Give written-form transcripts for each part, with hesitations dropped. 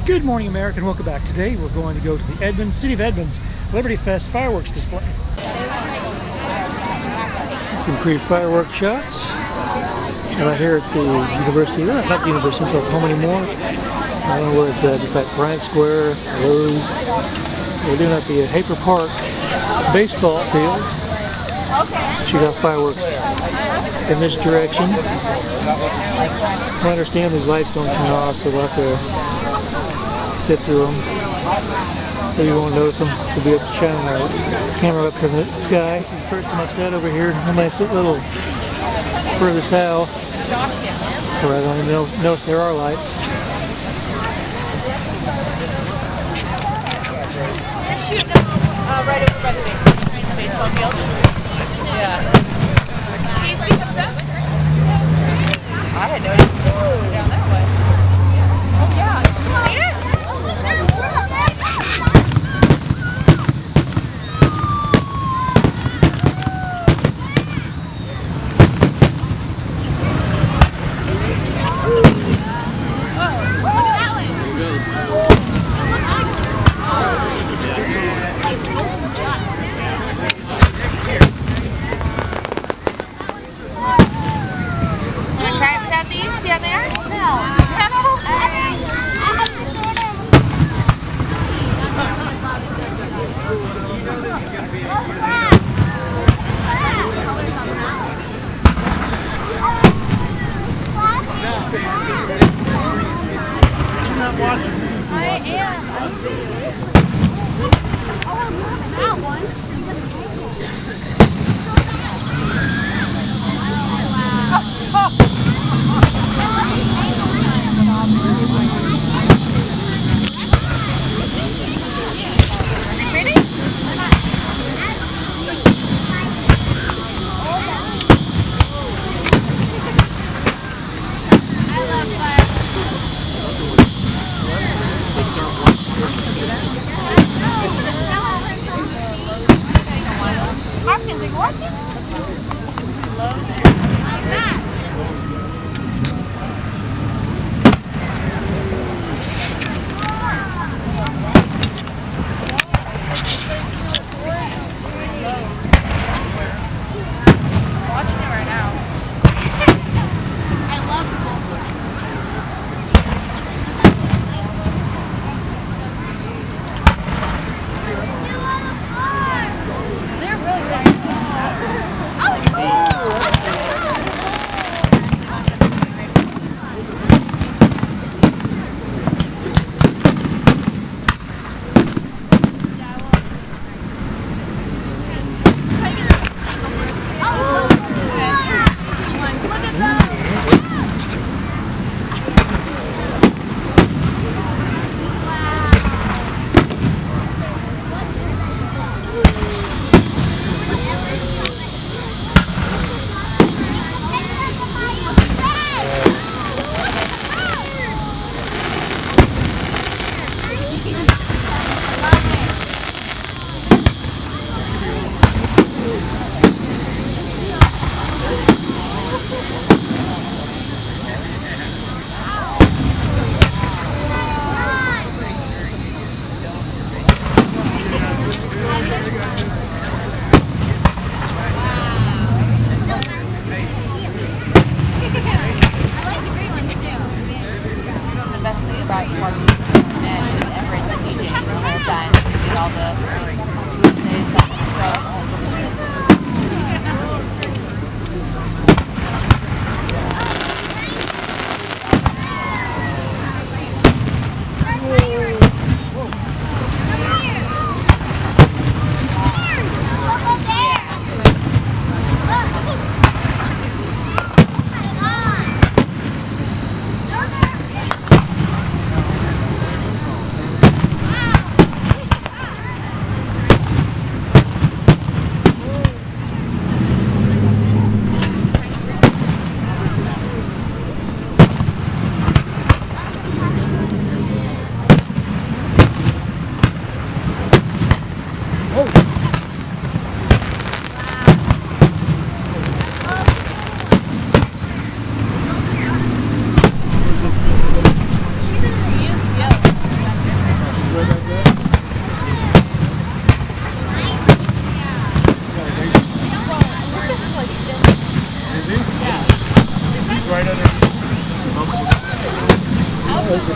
Good morning, America, and welcome back. Today we're going to go to the Edmonds, City of Edmonds Liberty Fest fireworks display. Some pretty fireworks shots. Right here at the University, not the University of Oklahoma anymore. I don't know where it's at. It's like Bryant Square, Lowe's. We're doing at the Hafer Park baseball fields. She got fireworks in this direction. I understand these lights don't turn off, so we'll have to sit through them. So you won't notice them. We'll be able to shine our camera up to the sky. This is the first time I've sat over here. I might sit a little further south, where I don't even know if there are lights. They're shooting them right over by the baseball field. Yeah. Can you see what's up? I had no idea down that way. Oh yeah. See it? Oh look, there's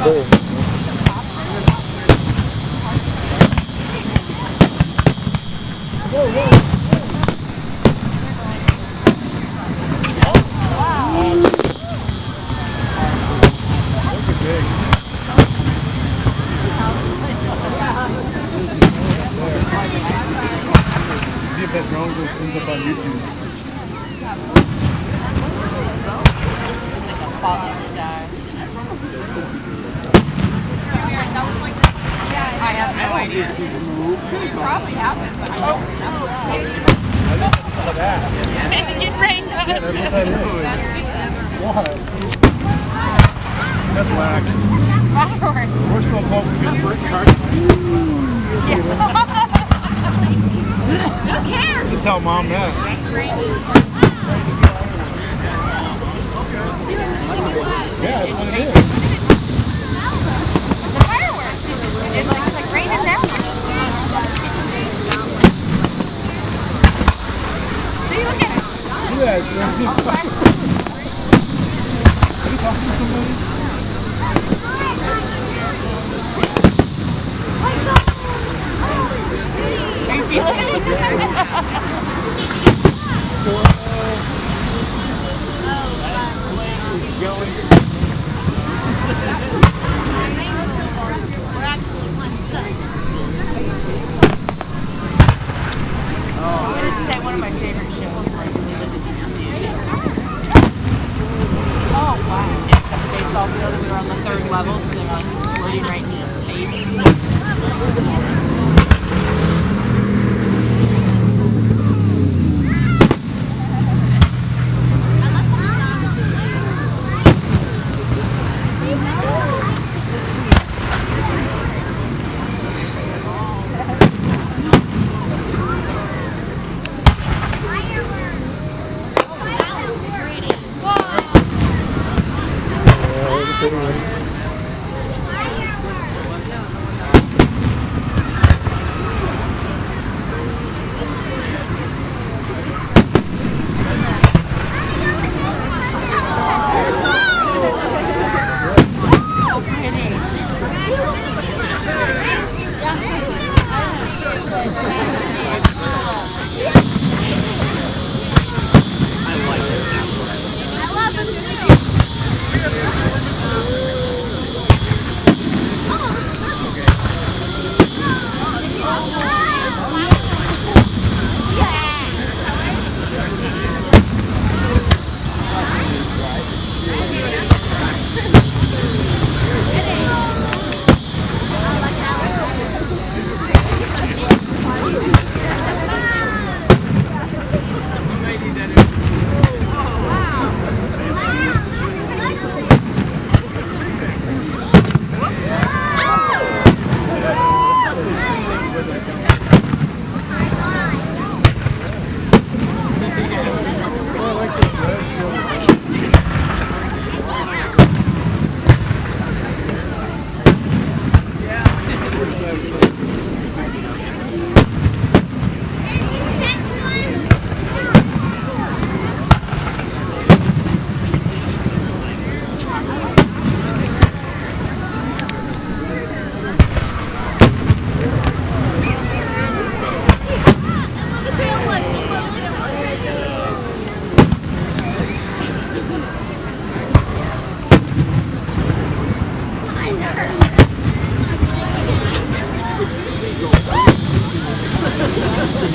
bowl. See if that drone ends up on YouTube. It's like a falling star. I have no idea. Probably happened, but I don't know. It rained. That's whack. Fireworks. We're so close to getting brick charged. Who cares? Just tell mom that. Yeah, that's what it is. The fireworks. It's like raining down. See, look at it. Yeah, it's raining. Are you talking to somebody? Are you feeling it? What did you say? One of my favorite shows was when we lived at the Dunes. Oh, wow. It's the baseball field, and we were on the 3rd level, so they're like squirting right in his face.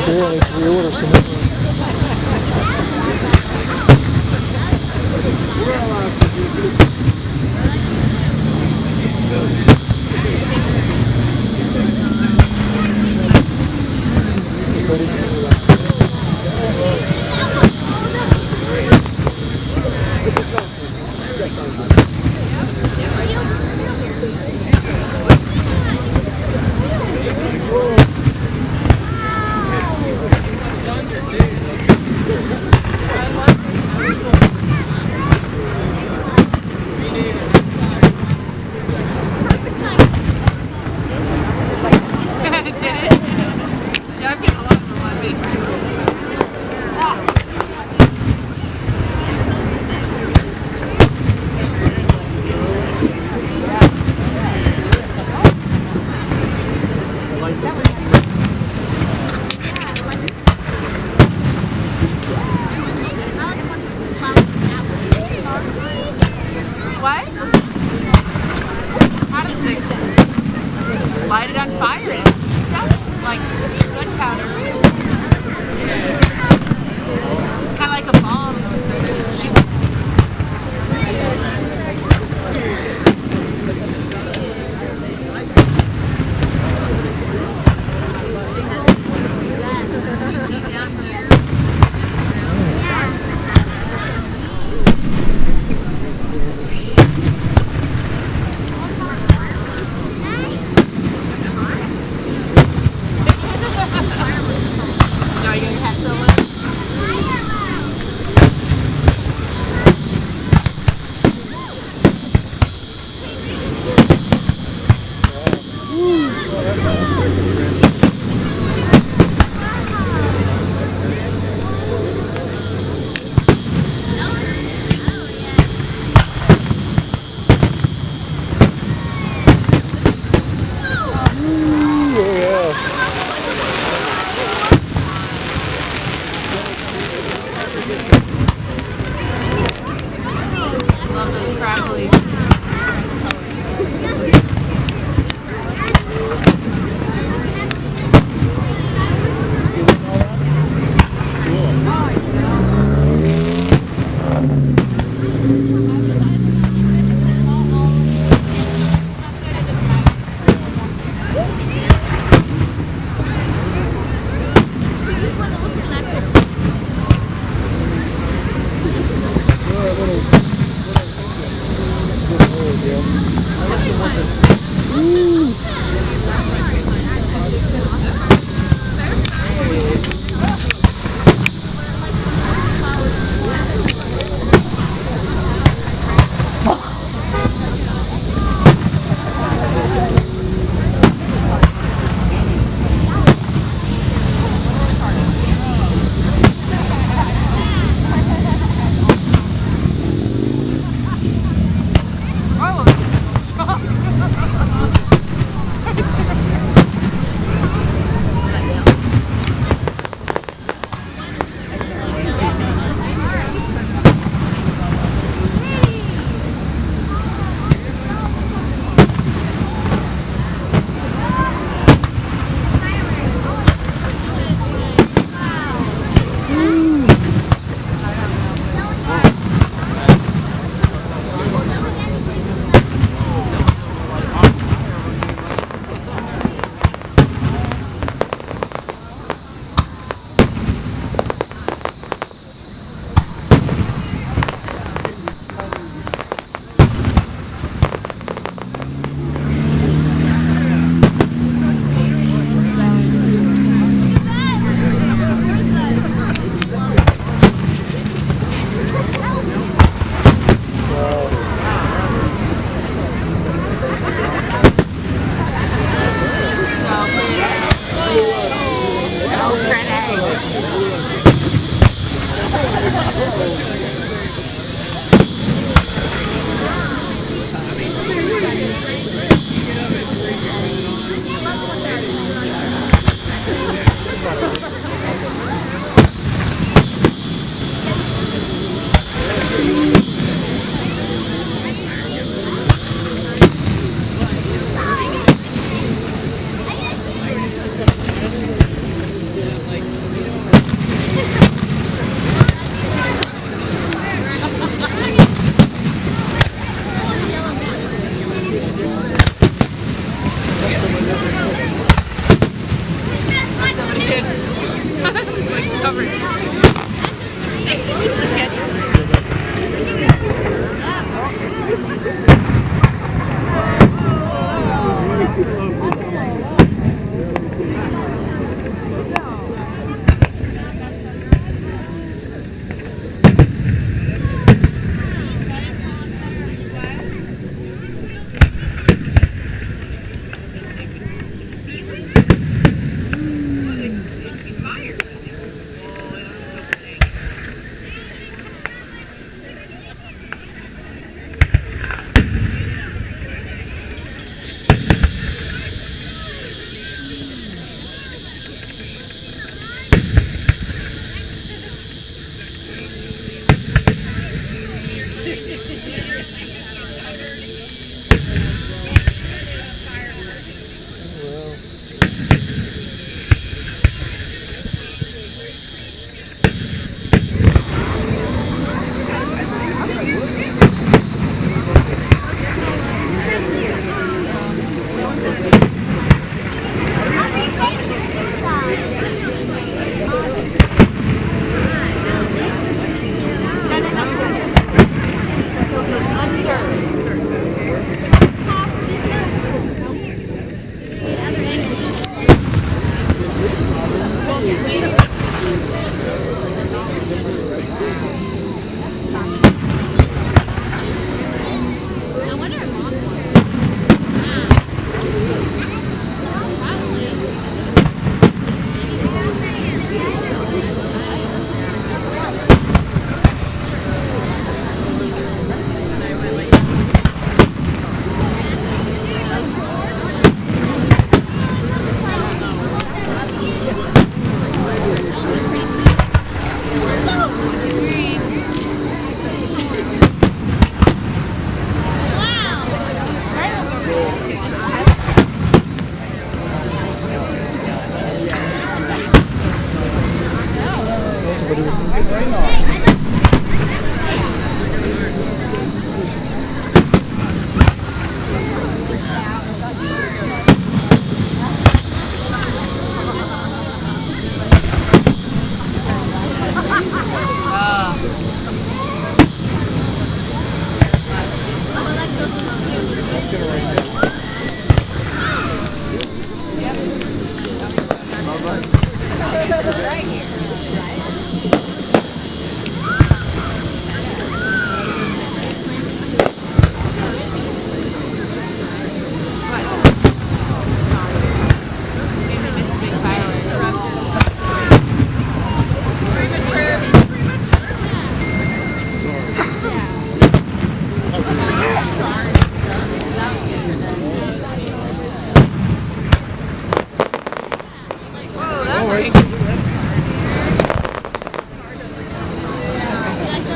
Barely reorder some.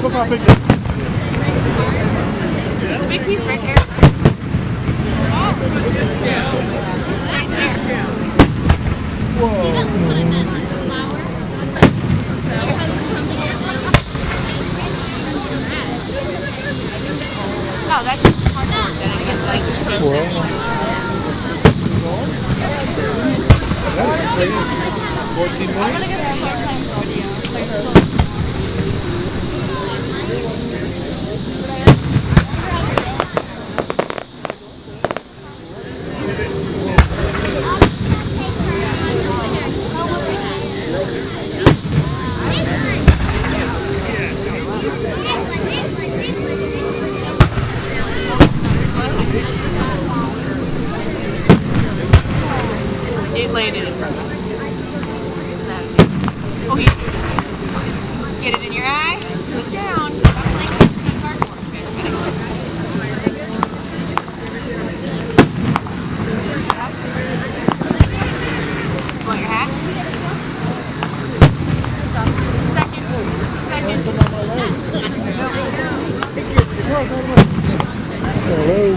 Look how big this is. It's a big piece right there. Oh, that's just cardboard then. I guess like this. That is 14 minutes. It landed in front of us. Okay. Just get it in your eye. Look down. Stop playing with the cardboard. Okay, it's gonna You want your hat? Just a second. Just a second. Hello.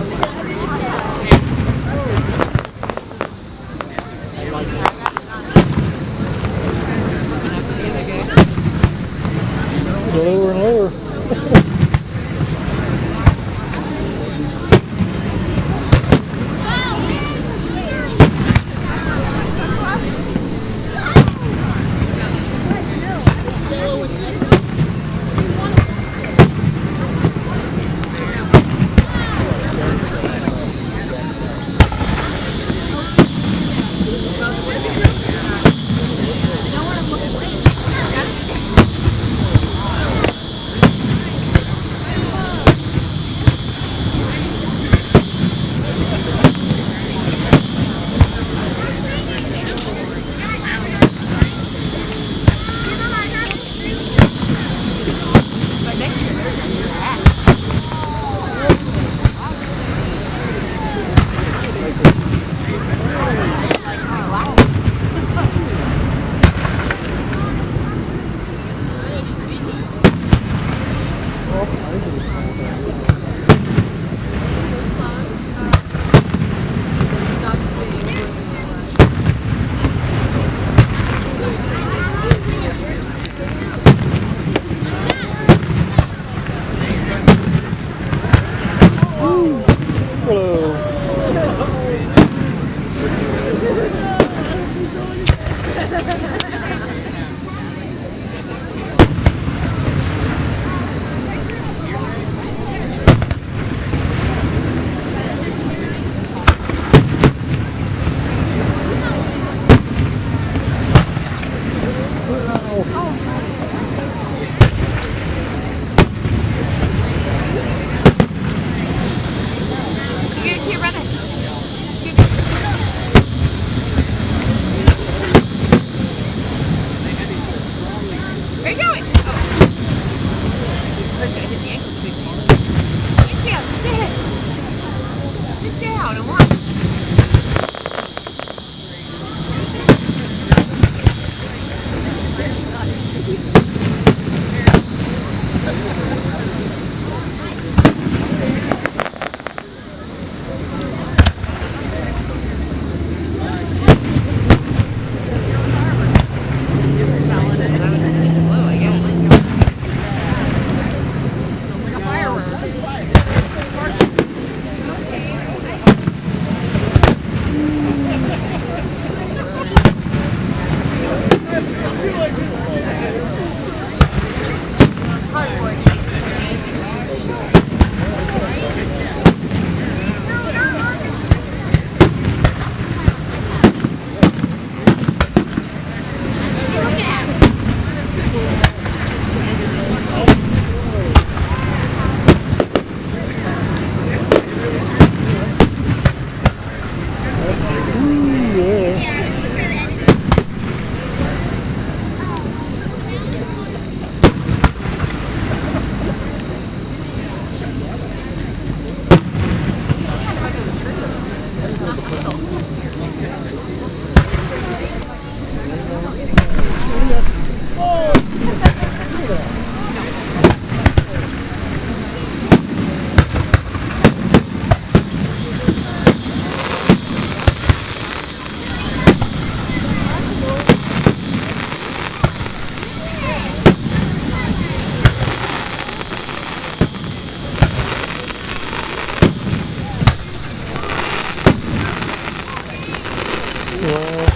Wow.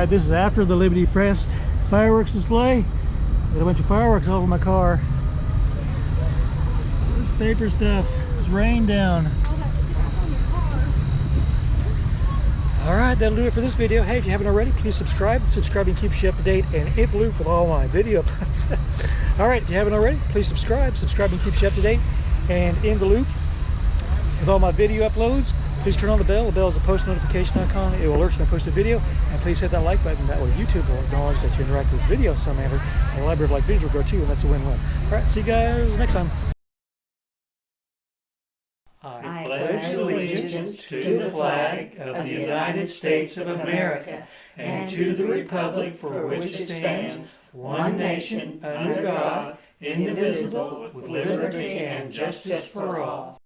Alright, this is after the Liberty Crest fireworks display. Got a bunch of fireworks all over my car. This paper stuff is rained down. Alright, that'll do it for this video. Hey, if you haven't already, please subscribe. Subscribing keeps you up to date and in the loop with all my video uploads. Alright, if you haven't already, please subscribe. Subscribing keeps you up to date and in the loop with all my video uploads. Please turn on the bell. The bell is a post notification icon. It will alert you when I post a video. And please hit that like button. That way YouTube will acknowledge that you interact with this video in some manner. And the library of like videos will grow too, and that's a win-win. Alright, see you guys next time. I pledge allegiance to the flag of the United States of America and to the republic for which it stands, one nation, under God, indivisible, with liberty and justice for all.